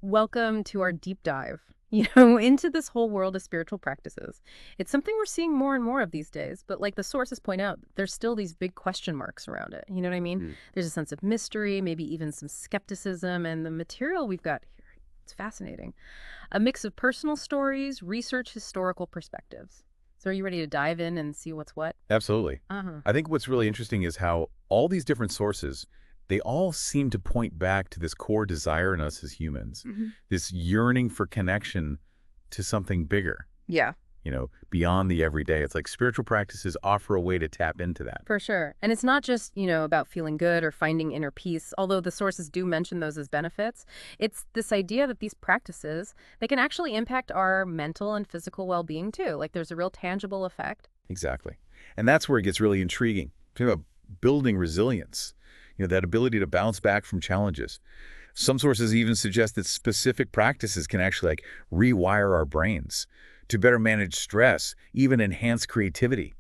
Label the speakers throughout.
Speaker 1: Welcome to our deep dive, into this whole world of spiritual practices. It's something we're seeing more and more of these days, but like the sources point out, there's still these big question marks around it. You know what I mean?
Speaker 2: Mm.
Speaker 1: There's a sense of mystery, maybe even some skepticism, and the material we've got here, it's fascinating. A mix of personal stories, research, historical perspectives. So are you ready to dive in and see what's what?
Speaker 2: Absolutely.
Speaker 1: Uh-huh.
Speaker 2: I think what's really interesting is how all these different sources, they all seem to point back to this core desire in us as humans,
Speaker 1: Hmm.
Speaker 2: this yearning for connection to something bigger,
Speaker 1: Yeah.
Speaker 2: beyond the everyday. It's like spiritual practices offer a way to tap into that.
Speaker 1: For sure. And it's not just, about feeling good or finding inner peace, although the sources do mention those as benefits. It's this idea that these practices, they can actually impact our mental and physical well-being too. Like there's a real tangible effect.
Speaker 2: Exactly. And that's where it gets really intriguing. Talking about building resilience, that ability to bounce back from challenges. Some sources even suggest that specific practices can actually rewire our brains to better manage stress, even enhance creativity,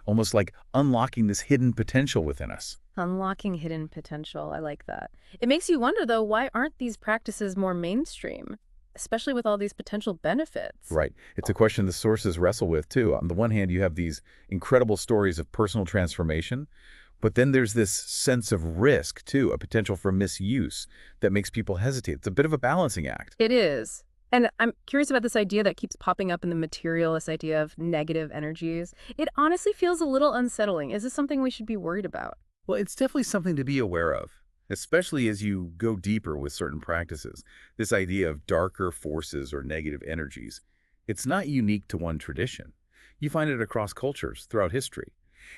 Speaker 2: almost like unlocking this hidden potential within us.
Speaker 1: Unlocking hidden potential. I like that. It makes you wonder though, why aren't these practices more mainstream, especially with all these potential benefits?
Speaker 2: Right. It's a question the sources wrestle with too. On the one hand, you have these incredible stories of personal transformation, but then there's this sense of risk too, a potential for misuse that makes people hesitate. It's a bit of a balancing act.
Speaker 1: It is. And I'm curious about this idea that keeps popping up in the material, this idea of negative energies. It honestly feels a little unsettling. Is this something we should be worried about?
Speaker 2: Well, it's definitely something to be aware of, especially as you go deeper with certain practices. This idea of darker forces or negative energies, it's not unique to one tradition. You find it across cultures throughout history.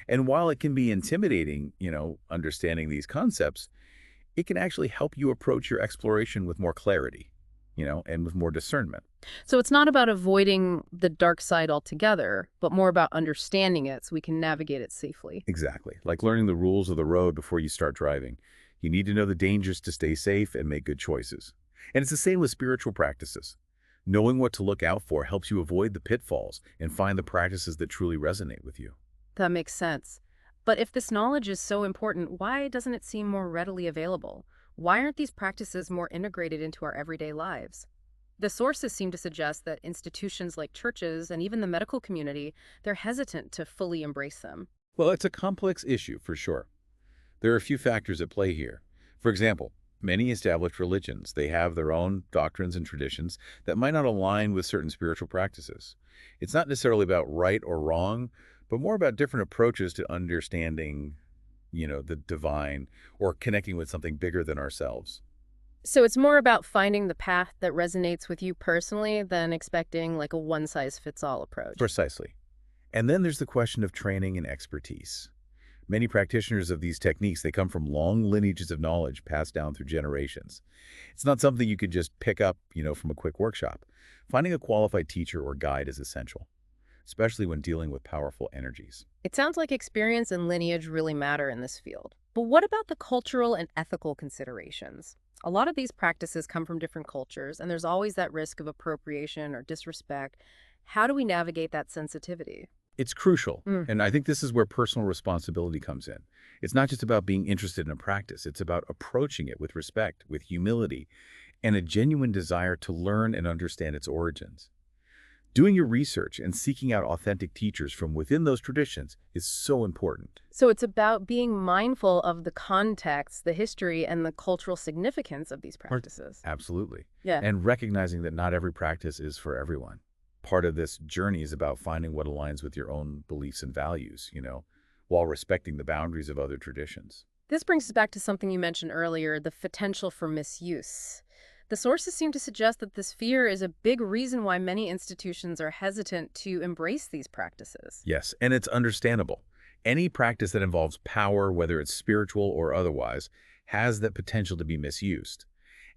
Speaker 2: And while it can be intimidating, understanding these concepts, it can actually help you approach your exploration with more clarity, and with more discernment.
Speaker 1: So it's not about avoiding the dark side altogether, but more about understanding it so we can navigate it safely.
Speaker 2: Exactly. Like learning the rules of the road before you start driving. You need to know the dangers to stay safe and make good choices. And it's the same with spiritual practices. Knowing what to look out for helps you avoid the pitfalls and find the practices that truly resonate with you.
Speaker 1: That makes sense. But if this knowledge is so important, why doesn't it seem more readily available? Why aren't these practices more integrated into our everyday lives? The sources seem to suggest that institutions like churches and even the medical community, they're hesitant to fully embrace them.
Speaker 2: Well, it's a complex issue for sure. There are a few factors at play here. For example, many established religions, they have their own doctrines and traditions that might not align with certain spiritual practices. It's not necessarily about right or wrong, but more about different approaches to understanding, the divine or connecting with something bigger than ourselves.
Speaker 1: So it's more about finding the path that resonates with you personally than expecting like a one-size-fits-all approach.
Speaker 2: Precisely. And then there's the question of training and expertise. Many practitioners of these techniques, they come from long lineages of knowledge passed down through generations. It's not something you could just pick up, from a quick workshop. Finding a qualified teacher or guide is essential, especially when dealing with powerful energies.
Speaker 1: It sounds like experience and lineage really matter in this field. But what about the cultural and ethical considerations? A lot of these practices come from different cultures, and there's always that risk of appropriation or disrespect. How do we navigate that sensitivity?
Speaker 2: It's crucial,
Speaker 1: Mm.
Speaker 2: and I think this is where personal responsibility comes in. It's not just about being interested in a practice, it's about approaching it with respect, with humility, and a genuine desire to learn and understand its origins. Doing your research and seeking out authentic teachers from within those traditions is so important.
Speaker 1: So it's about being mindful of the context, the history, and the cultural significance of these practices.
Speaker 2: Absolutely.
Speaker 1: Yeah.
Speaker 2: And recognizing that not every practice is for everyone. Part of this journey is about finding what aligns with your own beliefs and values, while respecting the boundaries of other traditions.
Speaker 1: This brings us back to something you mentioned earlier, the potential for misuse. The sources seem to suggest that this fear is a big reason why many institutions are hesitant to embrace these practices.
Speaker 2: Yes, and it's understandable. Any practice that involves power, whether it's spiritual or otherwise, has that potential to be misused.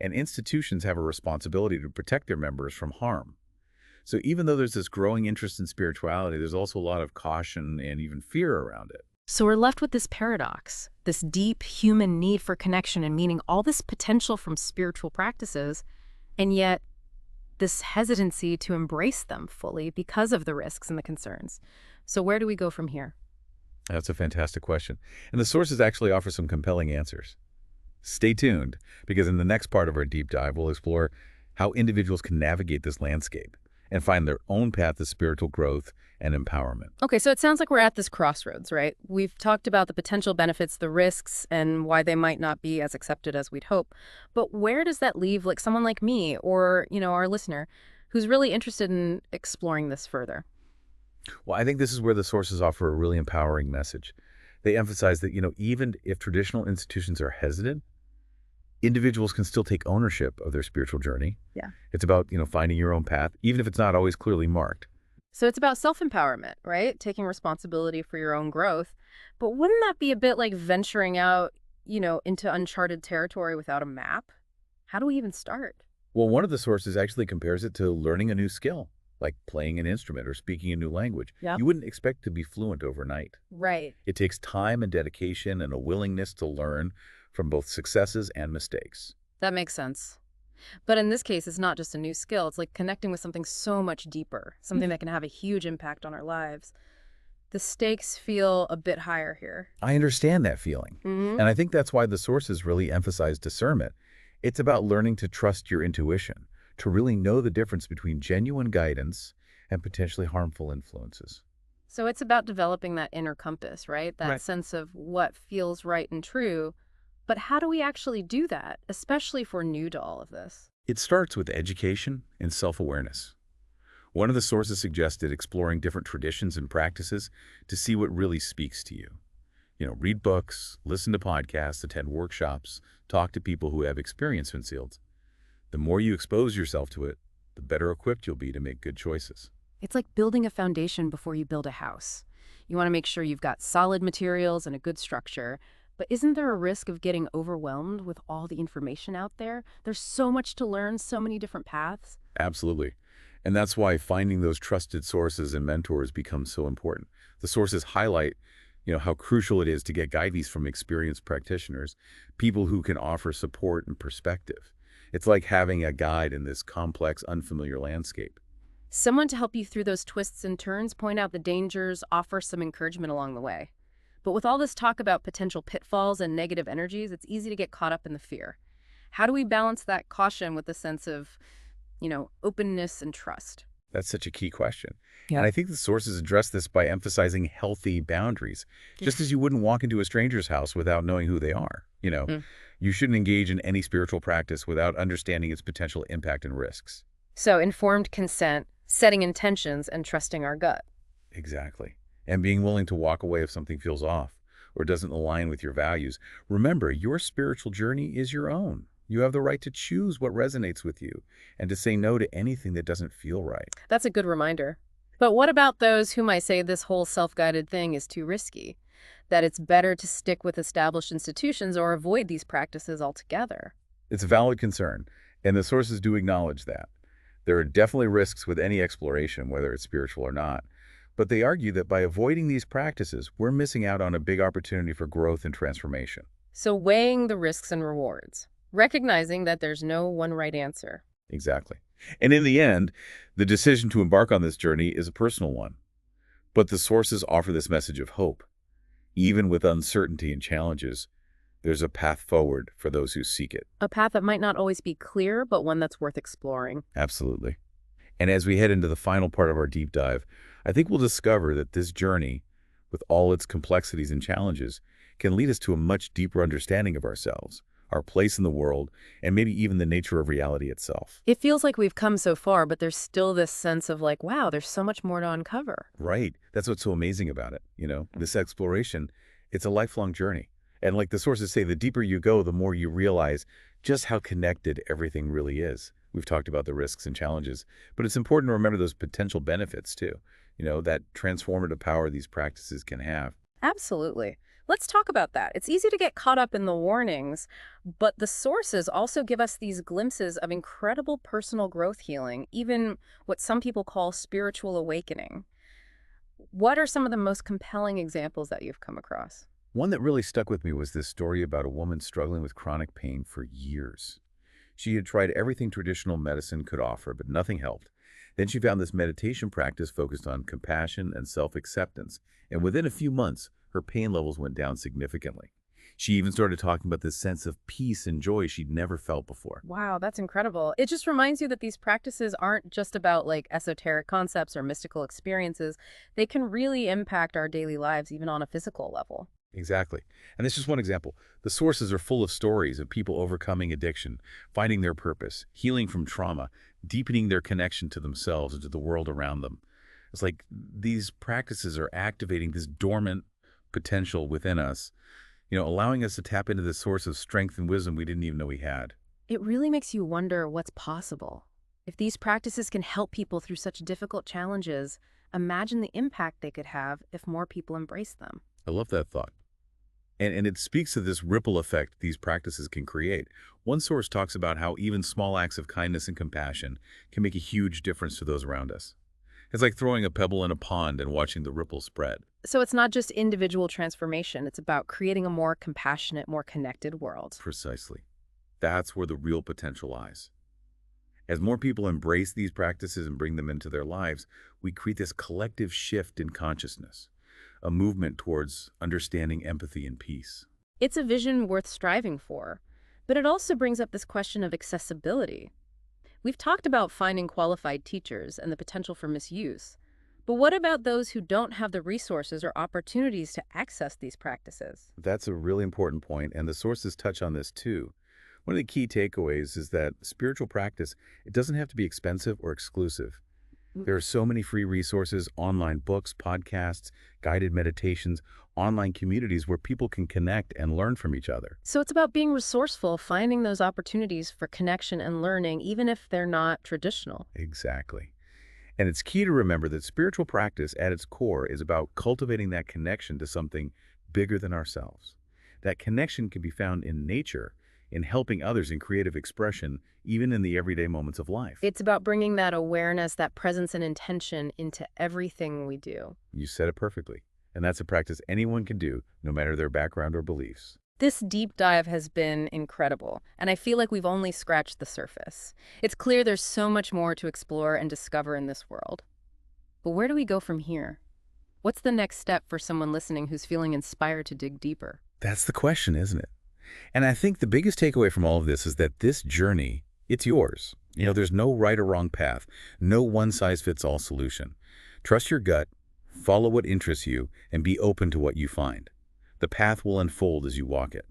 Speaker 2: And institutions have a responsibility to protect their members from harm. So even though there's this growing interest in spirituality, there's also a lot of caution and even fear around it.
Speaker 1: So we're left with this paradox, this deep human need for connection and meaning, all this potential from spiritual practices, and yet this hesitancy to embrace them fully because of the risks and the concerns. So where do we go from here?
Speaker 2: That's a fantastic question. And the sources actually offer some compelling answers. Stay tuned, because in the next part of our deep dive, we'll explore how individuals can navigate this landscape and find their own path to spiritual growth and empowerment.
Speaker 1: Okay, so it sounds like we're at this crossroads, right? We've talked about the potential benefits, the risks, and why they might not be as accepted as we'd hope. But where does that leave like someone like me or, our listener who's really interested in exploring this further?
Speaker 2: Well, I think this is where the sources offer a really empowering message. They emphasize that, even if traditional institutions are hesitant, individuals can still take ownership of their spiritual journey.
Speaker 1: Yeah.
Speaker 2: It's about, finding your own path, even if it's not always clearly marked.
Speaker 1: So it's about self-empowerment, right? Taking responsibility for your own growth. But wouldn't that be a bit like venturing out, into uncharted territory without a map? How do we even start?
Speaker 2: Well, one of the sources actually compares it to learning a new skill, like playing an instrument or speaking a new language.
Speaker 1: Yep.
Speaker 2: You wouldn't expect to be fluent overnight.
Speaker 1: Right.
Speaker 2: It takes time and dedication and a willingness to learn from both successes and mistakes.
Speaker 1: That makes sense. But in this case, it's not just a new skill. It's like connecting with something so much deeper, something that can have a huge impact on our lives. The stakes feel a bit higher here.
Speaker 2: I understand that feeling.
Speaker 1: Hmm.
Speaker 2: And I think that's why the sources really emphasize discernment. It's about learning to trust your intuition, to really know the difference between genuine guidance and potentially harmful influences.
Speaker 1: So it's about developing that inner compass, right? That
Speaker 2: Right.
Speaker 1: sense of what feels right and true. But how do we actually do that, especially if we're new to all of this?
Speaker 2: It starts with education and self-awareness. One of the sources suggested exploring different traditions and practices to see what really speaks to you. Read books, listen to podcasts, attend workshops, talk to people who have experience in fields. The more you expose yourself to it, the better equipped you'll be to make good choices.
Speaker 1: It's like building a foundation before you build a house. You want to make sure you've got solid materials and a good structure. But isn't there a risk of getting overwhelmed with all the information out there? There's so much to learn, so many different paths.
Speaker 2: Absolutely. And that's why finding those trusted sources and mentors becomes so important. The sources highlight, how crucial it is to get guidance from experienced practitioners, people who can offer support and perspective. It's like having a guide in this complex, unfamiliar landscape.
Speaker 1: Someone to help you through those twists and turns, point out the dangers, offer some encouragement along the way. But with all this talk about potential pitfalls and negative energies, it's easy to get caught up in the fear. How do we balance that caution with a sense of, openness and trust?
Speaker 2: That's such a key question.
Speaker 1: Yeah.
Speaker 2: And I think the sources address this by emphasizing healthy boundaries. Just as you wouldn't walk into a stranger's house without knowing who they are.
Speaker 1: Mm.
Speaker 2: You shouldn't engage in any spiritual practice without understanding its potential impact and risks.
Speaker 1: So informed consent, setting intentions, and trusting our gut.
Speaker 2: Exactly. And being willing to walk away if something feels off or doesn't align with your values. Remember, your spiritual journey is your own. You have the right to choose what resonates with you and to say no to anything that doesn't feel right.
Speaker 1: That's a good reminder. But what about those who might say this whole self-guided thing is too risky? That it's better to stick with established institutions or avoid these practices altogether?
Speaker 2: It's a valid concern, and the sources do acknowledge that. There are definitely risks with any exploration, whether it's spiritual or not. But they argue that by avoiding these practices, we're missing out on a big opportunity for growth and transformation.
Speaker 1: So weighing the risks and rewards, recognizing that there's no one right answer.
Speaker 2: Exactly. And in the end, the decision to embark on this journey is a personal one. But the sources offer this message of hope. Even with uncertainty and challenges, there's a path forward for those who seek it.
Speaker 1: A path that might not always be clear, but one that's worth exploring.
Speaker 2: Absolutely. And as we head into the final part of our deep dive, I think we'll discover that this journey, with all its complexities and challenges, can lead us to a much deeper understanding of ourselves, our place in the world, and maybe even the nature of reality itself.
Speaker 1: It feels like we've come so far, but there's still this sense of like, wow, there's so much more to uncover.
Speaker 2: Right. That's what's so amazing about it. This exploration, it's a lifelong journey. And like the sources say, the deeper you go, the more you realize just how connected everything really is. We've talked about the risks and challenges, but it's important to remember those potential benefits too, that transformative power these practices can have.
Speaker 1: Absolutely. Let's talk about that. It's easy to get caught up in the warnings, but the sources also give us these glimpses of incredible personal growth healing, even what some people call spiritual awakening. What are some of the most compelling examples that you've come across?
Speaker 2: One that really stuck with me was this story about a woman struggling with chronic pain for years. She had tried everything traditional medicine could offer, but nothing helped. Then she found this meditation practice focused on compassion and self-acceptance, and within a few months, her pain levels went down significantly. She even started talking about this sense of peace and joy she'd never felt before.
Speaker 1: Wow, that's incredible. It just reminds you that these practices aren't just about like esoteric concepts or mystical experiences. They can really impact our daily lives, even on a physical level.
Speaker 2: Exactly. And this is just one example. The sources are full of stories of people overcoming addiction, finding their purpose, healing from trauma, deepening their connection to themselves and to the world around them. It's like these practices are activating this dormant potential within us, allowing us to tap into this source of strength and wisdom we didn't even know we had.
Speaker 1: It really makes you wonder what's possible. If these practices can help people through such difficult challenges, imagine the impact they could have if more people embrace them.
Speaker 2: I love that thought. And it speaks to this ripple effect these practices can create. One source talks about how even small acts of kindness and compassion can make a huge difference to those around us. It's like throwing a pebble in a pond and watching the ripple spread.
Speaker 1: So it's not just individual transformation, it's about creating a more compassionate, more connected world.
Speaker 2: Precisely. That's where the real potential lies. As more people embrace these practices and bring them into their lives, we create this collective shift in consciousness, a movement towards understanding, empathy, and peace.
Speaker 1: It's a vision worth striving for, but it also brings up this question of accessibility. We've talked about finding qualified teachers and the potential for misuse. But what about those who don't have the resources or opportunities to access these practices?
Speaker 2: That's a really important point, and the sources touch on this too. One of the key takeaways is that spiritual practice, it doesn't have to be expensive or exclusive. There are so many free resources, online books, podcasts, guided meditations, online communities where people can connect and learn from each other.
Speaker 1: So it's about being resourceful, finding those opportunities for connection and learning, even if they're not traditional.
Speaker 2: Exactly. And it's key to remember that spiritual practice at its core is about cultivating that connection to something bigger than ourselves. That connection can be found in nature, in helping others in creative expression, even in the everyday moments of life.
Speaker 1: It's about bringing that awareness, that presence and intention into everything we do.
Speaker 2: You said it perfectly. And that's a practice anyone can do, no matter their background or beliefs.
Speaker 1: This deep dive has been incredible, and I feel like we've only scratched the surface. It's clear there's so much more to explore and discover in this world. But where do we go from here? What's the next step for someone listening who's feeling inspired to dig deeper?
Speaker 2: That's the question, isn't it? And I think the biggest takeaway from all of this is that this journey, it's yours. There's no right or wrong path, no one-size-fits-all solution. Trust your gut, follow what interests you, and be open to what you find. The path will unfold as you walk it.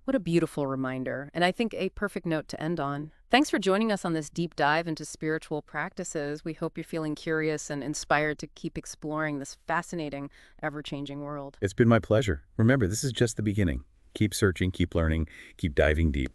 Speaker 1: What a beautiful reminder, and I think a perfect note to end on. Thanks for joining us on this deep dive into spiritual practices. We hope you're feeling curious and inspired to keep exploring this fascinating, ever-changing world.
Speaker 2: It's been my pleasure. Remember, this is just the beginning. Keep searching, keep learning, keep diving deep.